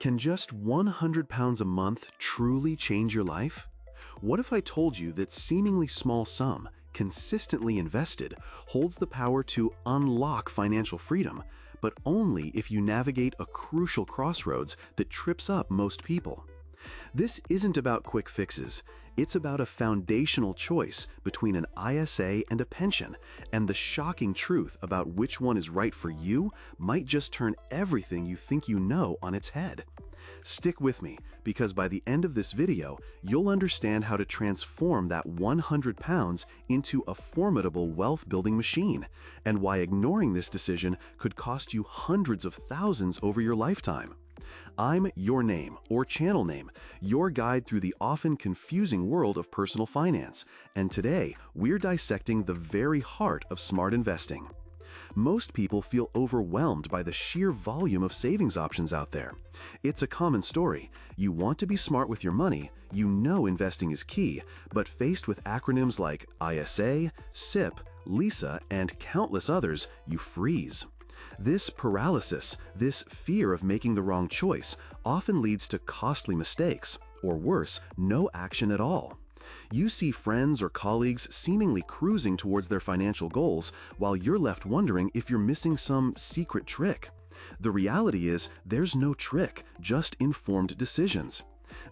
Can just 100 pounds a month truly change your life? What if I told you that seemingly small sum, consistently invested, holds the power to unlock financial freedom, but only if you navigate a crucial crossroads that trips up most people? This isn't about quick fixes. It's about a foundational choice between an ISA and a pension, and the shocking truth about which one is right for you might just turn everything you think you know on its head. Stick with me, because by the end of this video, you'll understand how to transform that 100 pounds into a formidable wealth-building machine, and why ignoring this decision could cost you hundreds of thousands over your lifetime. I'm your name, or channel name, your guide through the often confusing world of personal finance, and today we're dissecting the very heart of smart investing. Most people feel overwhelmed by the sheer volume of savings options out there. It's a common story. You want to be smart with your money, you know investing is key, but faced with acronyms like ISA, SIP, LISA, and countless others, you freeze. This paralysis, this fear of making the wrong choice, often leads to costly mistakes, or worse, no action at all. You see friends or colleagues seemingly cruising towards their financial goals while you're left wondering if you're missing some secret trick. The reality is, there's no trick, just informed decisions.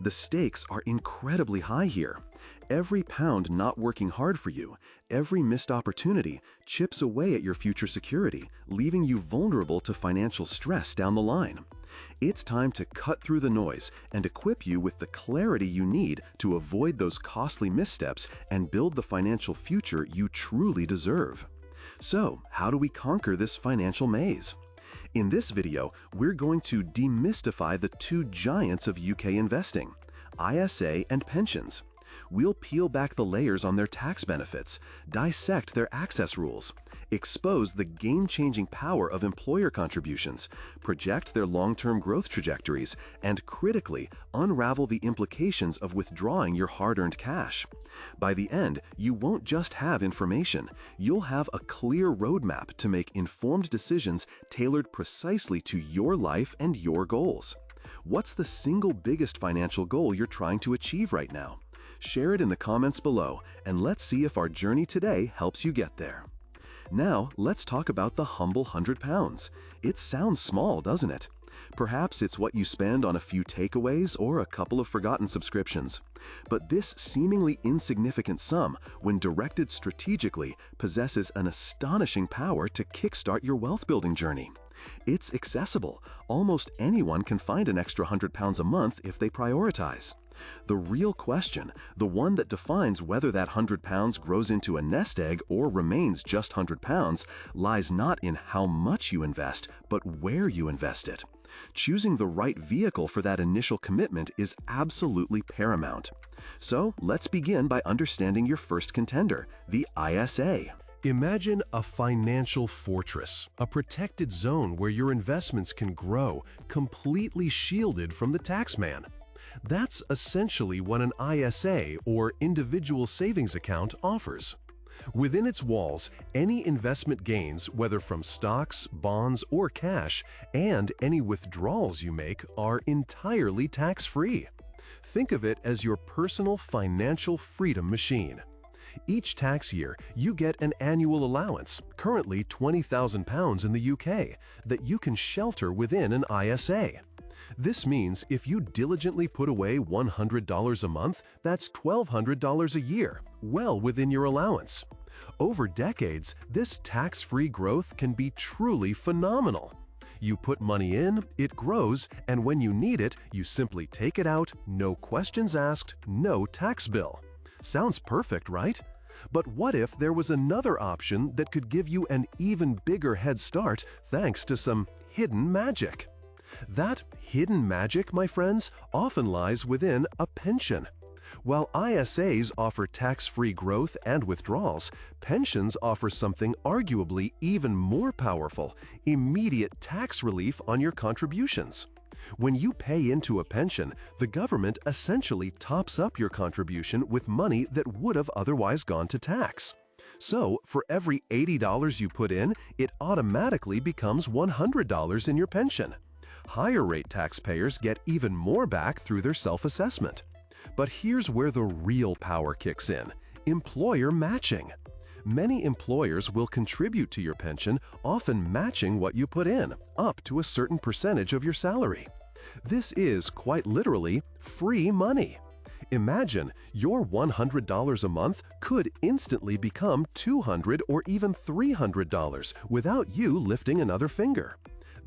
The stakes are incredibly high here. Every pound not working hard for you, every missed opportunity, chips away at your future security, leaving you vulnerable to financial stress down the line. It's time to cut through the noise and equip you with the clarity you need to avoid those costly missteps and build the financial future you truly deserve. So, how do we conquer this financial maze? In this video, we're going to demystify the two giants of UK investing, ISA and pensions. We'll peel back the layers on their tax benefits, dissect their access rules, expose the game-changing power of employer contributions, project their long-term growth trajectories, and critically unravel the implications of withdrawing your hard-earned cash. By the end, you won't just have information, you'll have a clear roadmap to make informed decisions tailored precisely to your life and your goals. What's the single biggest financial goal you're trying to achieve right now? Share it in the comments below, and let's see if our journey today helps you get there. Now, let's talk about the humble 100 pounds. It sounds small, doesn't it? Perhaps it's what you spend on a few takeaways or a couple of forgotten subscriptions. But this seemingly insignificant sum, when directed strategically, possesses an astonishing power to kickstart your wealth-building journey. It's accessible. Almost anyone can find an extra 100 pounds a month if they prioritize. The real question, the one that defines whether that 100 pounds grows into a nest egg or remains just 100 pounds, lies not in how much you invest, but where you invest it. Choosing the right vehicle for that initial commitment is absolutely paramount. So, let's begin by understanding your first contender, the ISA. Imagine a financial fortress, a protected zone where your investments can grow, completely shielded from the taxman. That's essentially what an ISA, or individual savings account, offers. Within its walls, any investment gains, whether from stocks, bonds, or cash, and any withdrawals you make, are entirely tax-free. Think of it as your personal financial freedom machine. Each tax year, you get an annual allowance, currently £20,000 in the UK, that you can shelter within an ISA. This means if you diligently put away $100 a month, that's $1,200 a year, well within your allowance. Over decades, this tax-free growth can be truly phenomenal. You put money in, it grows, and when you need it, you simply take it out, no questions asked, no tax bill. Sounds perfect, right? But what if there was another option that could give you an even bigger head start thanks to some hidden magic? That hidden magic, my friends, often lies within a pension. While ISAs offer tax-free growth and withdrawals, pensions offer something arguably even more powerful: immediate tax relief on your contributions. When you pay into a pension, the government essentially tops up your contribution with money that would have otherwise gone to tax. So, for every $80 you put in, it automatically becomes $100 in your pension. Higher rate taxpayers get even more back through their self-assessment. But here's where the real power kicks in: employer matching. Many employers will contribute to your pension, often matching what you put in, up to a certain percentage of your salary. This is, quite literally, free money. Imagine your $100 a month could instantly become $200 or even $300 without you lifting another finger.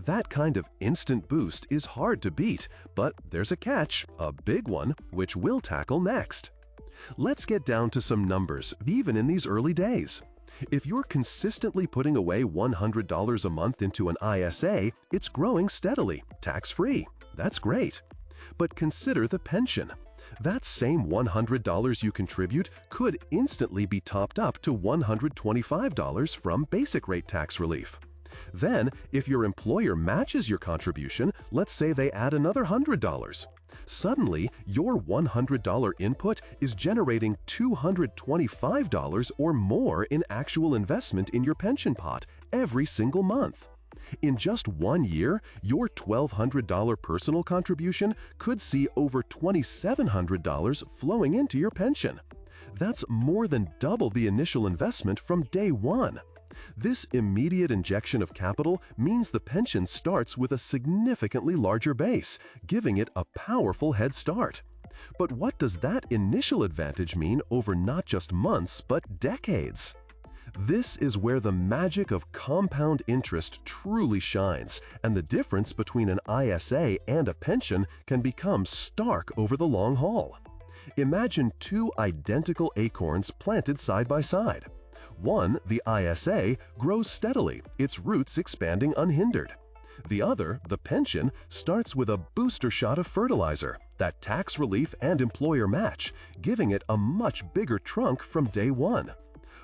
That kind of instant boost is hard to beat, but there's a catch, a big one, which we'll tackle next. Let's get down to some numbers, even in these early days. If you're consistently putting away $100 a month into an ISA, it's growing steadily, tax-free. That's great. But consider the pension. That same $100 you contribute could instantly be topped up to $125 from basic rate tax relief. Then, if your employer matches your contribution, let's say they add another $100. Suddenly, your $100 input is generating $225 or more in actual investment in your pension pot every single month. In just 1 year, your $1,200 personal contribution could see over $2,700 flowing into your pension. That's more than double the initial investment from day one. This immediate injection of capital means the pension starts with a significantly larger base, giving it a powerful head start. But what does that initial advantage mean over not just months, but decades? This is where the magic of compound interest truly shines, and the difference between an ISA and a pension can become stark over the long haul. Imagine two identical acorns planted side by side. One, the ISA, grows steadily, its roots expanding unhindered. The other, the pension, starts with a booster shot of fertilizer, that tax relief and employer match, giving it a much bigger trunk from day one.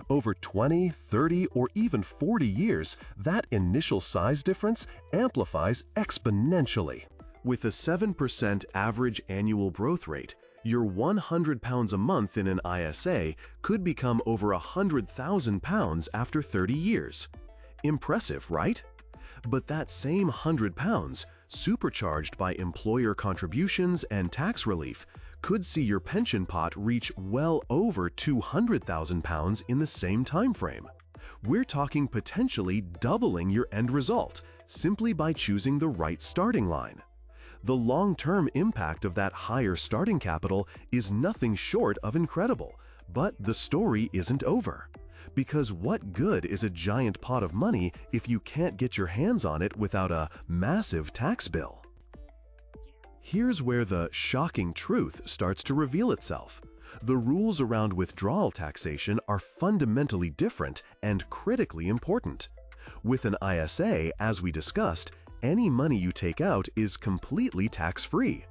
Over 20, 30, or even 40 years, that initial size difference amplifies exponentially. With a 7% average annual growth rate, your 100 pounds a month in an ISA could become over 100,000 pounds after 30 years. Impressive, right? But that same 100 pounds, supercharged by employer contributions and tax relief, could see your pension pot reach well over 200,000 pounds in the same time frame. We're talking potentially doubling your end result simply by choosing the right starting line. The long-term impact of that higher starting capital is nothing short of incredible, but the story isn't over. Because what good is a giant pot of money if you can't get your hands on it without a massive tax bill? Here's where the shocking truth starts to reveal itself. The rules around withdrawal taxation are fundamentally different and critically important. With an ISA, as we discussed, any money you take out is completely tax-free.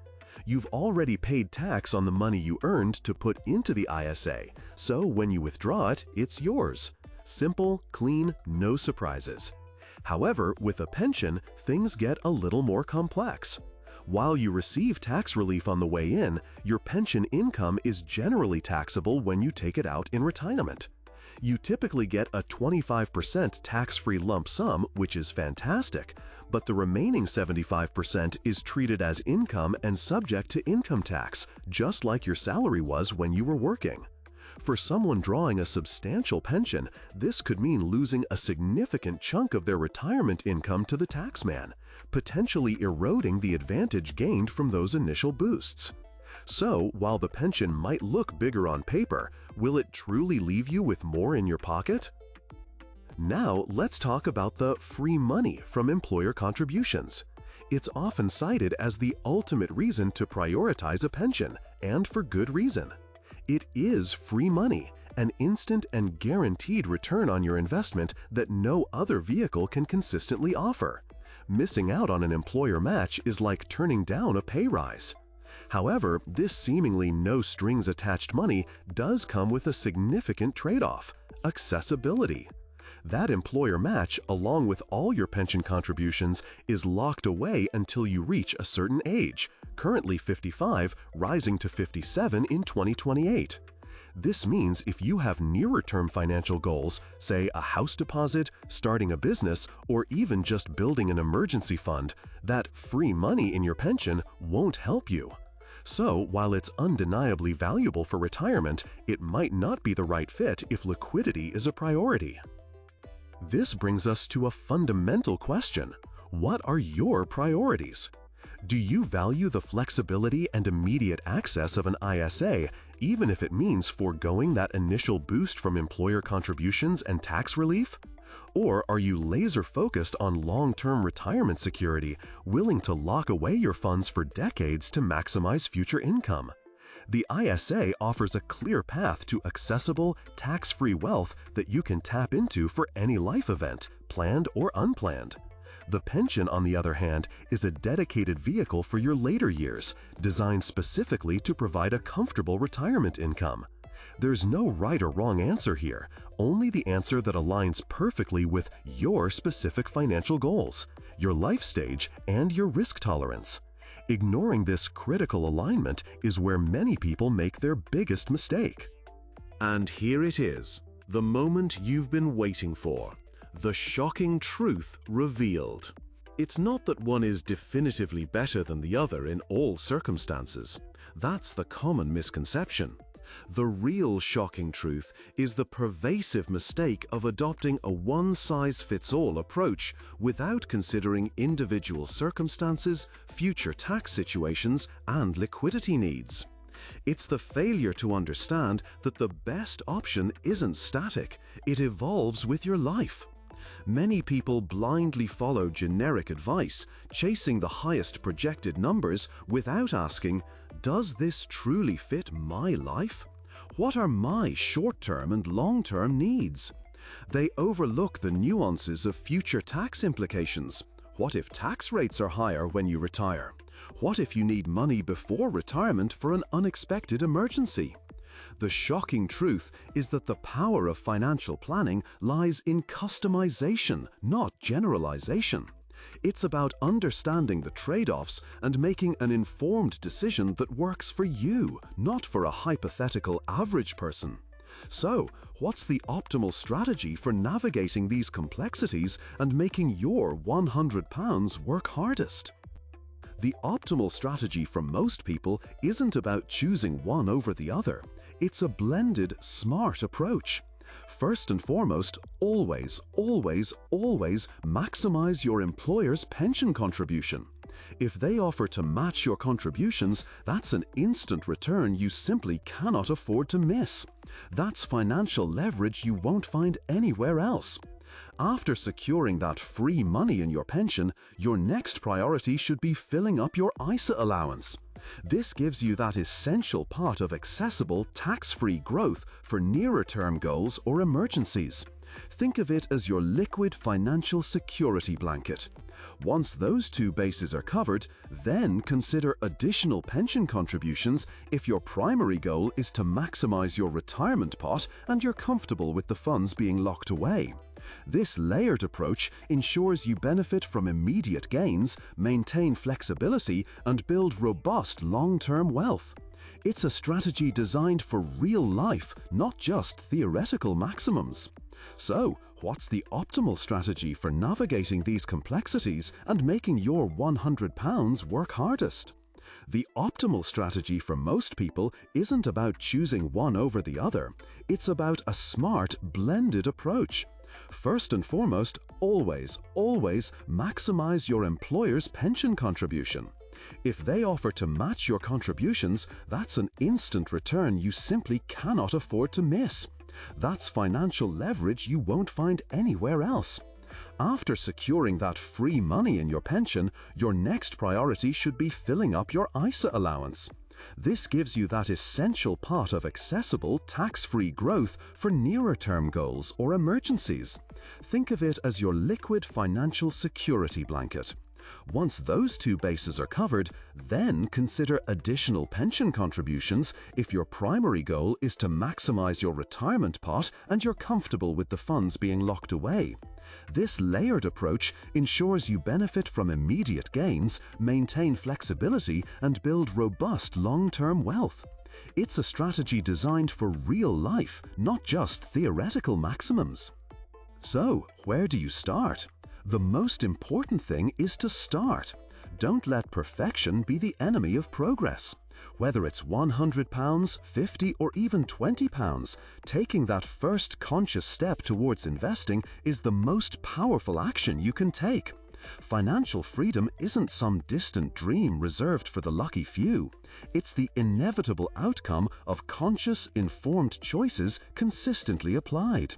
You've already paid tax on the money you earned to put into the ISA, so when you withdraw it, it's yours. Simple, clean, no surprises. However, with a pension, things get a little more complex. While you receive tax relief on the way in, your pension income is generally taxable when you take it out in retirement. You typically get a 25% tax-free lump sum, which is fantastic, but the remaining 75% is treated as income and subject to income tax, just like your salary was when you were working. For someone drawing a substantial pension, this could mean losing a significant chunk of their retirement income to the taxman, potentially eroding the advantage gained from those initial boosts. So, while the pension might look bigger on paper, will it truly leave you with more in your pocket? Now, let's talk about the free money from employer contributions. It's often cited as the ultimate reason to prioritize a pension, and for good reason. It is free money, an instant and guaranteed return on your investment that no other vehicle can consistently offer. Missing out on an employer match is like turning down a pay rise. However, this seemingly no-strings-attached money does come with a significant trade-off: accessibility. That employer match, along with all your pension contributions, is locked away until you reach a certain age, currently 55, rising to 57 in 2028. This means if you have nearer-term financial goals, say a house deposit, starting a business, or even just building an emergency fund, that free money in your pension won't help you. So, while it's undeniably valuable for retirement, it might not be the right fit if liquidity is a priority. This brings us to a fundamental question. What are your priorities? Do you value the flexibility and immediate access of an ISA, even if it means foregoing that initial boost from employer contributions and tax relief? Or are you laser-focused on long-term retirement security, willing to lock away your funds for decades to maximize future income? The ISA offers a clear path to accessible, tax-free wealth that you can tap into for any life event, planned or unplanned. The pension, on the other hand, is a dedicated vehicle for your later years, designed specifically to provide a comfortable retirement income. There's no right or wrong answer here, only the answer that aligns perfectly with your specific financial goals, your life stage, and your risk tolerance. Ignoring this critical alignment is where many people make their biggest mistake. And here it is, the moment you've been waiting for. The shocking truth revealed. It's not that one is definitively better than the other in all circumstances. That's the common misconception. The real shocking truth is the pervasive mistake of adopting a one-size-fits-all approach without considering individual circumstances, future tax situations, and liquidity needs. It's the failure to understand that the best option isn't static, it evolves with your life. Many people blindly follow generic advice, chasing the highest projected numbers without asking, does this truly fit my life? What are my short-term and long-term needs? They overlook the nuances of future tax implications. What if tax rates are higher when you retire? What if you need money before retirement for an unexpected emergency? The shocking truth is that the power of financial planning lies in customization, not generalization. It's about understanding the trade-offs and making an informed decision that works for you, not for a hypothetical average person. So, what's the optimal strategy for navigating these complexities and making your £100 work hardest? The optimal strategy for most people isn't about choosing one over the other. It's a blended, smart approach. First and foremost, always maximize your employer's pension contribution. If they offer to match your contributions, that's an instant return you simply cannot afford to miss. That's financial leverage you won't find anywhere else. After securing that free money in your pension, your next priority should be filling up your ISA allowance. This gives you that essential pot of accessible, tax-free growth for nearer-term goals or emergencies. Think of it as your liquid financial security blanket. Once those two bases are covered, then consider additional pension contributions if your primary goal is to maximize your retirement pot and you're comfortable with the funds being locked away. This layered approach ensures you benefit from immediate gains, maintain flexibility, and build robust long-term wealth. It's a strategy designed for real life, not just theoretical maximums. So, what's the optimal strategy for navigating these complexities and making your £100 work hardest? The optimal strategy for most people isn't about choosing one over the other. It's about a smart, blended approach. First and foremost, always maximize your employer's pension contribution. If they offer to match your contributions, that's an instant return you simply cannot afford to miss. That's financial leverage you won't find anywhere else. After securing that free money in your pension, your next priority should be filling up your ISA allowance. This gives you that essential pot of accessible, tax-free growth for nearer-term goals or emergencies. Think of it as your liquid financial security blanket. Once those two bases are covered, then consider additional pension contributions if your primary goal is to maximize your retirement pot and you're comfortable with the funds being locked away. This layered approach ensures you benefit from immediate gains, maintain flexibility, and build robust long-term wealth. It's a strategy designed for real life, not just theoretical maximums. So, where do you start? The most important thing is to start. Don't let perfection be the enemy of progress. Whether it's £100, 50 or even £20, taking that first conscious step towards investing is the most powerful action you can take. Financial freedom isn't some distant dream reserved for the lucky few. It's the inevitable outcome of conscious, informed choices consistently applied.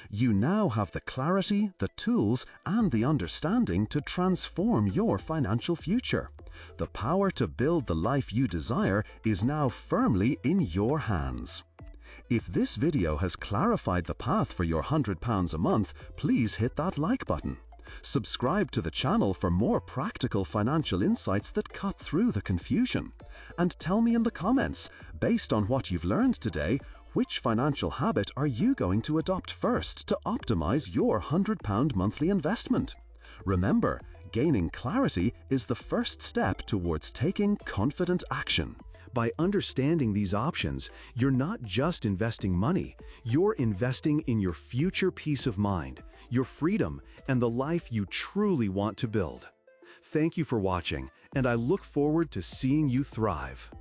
You now have the clarity, the tools, and the understanding to transform your financial future. The power to build the life you desire is now firmly in your hands. If this video has clarified the path for your £100 a month, please hit that like button. Subscribe to the channel for more practical financial insights that cut through the confusion. And tell me in the comments, based on what you've learned today, which financial habit are you going to adopt first to optimize your £100 monthly investment? Remember, gaining clarity is the first step towards taking confident action. By understanding these options, you're not just investing money, you're investing in your future peace of mind, your freedom, and the life you truly want to build. Thank you for watching, and I look forward to seeing you thrive.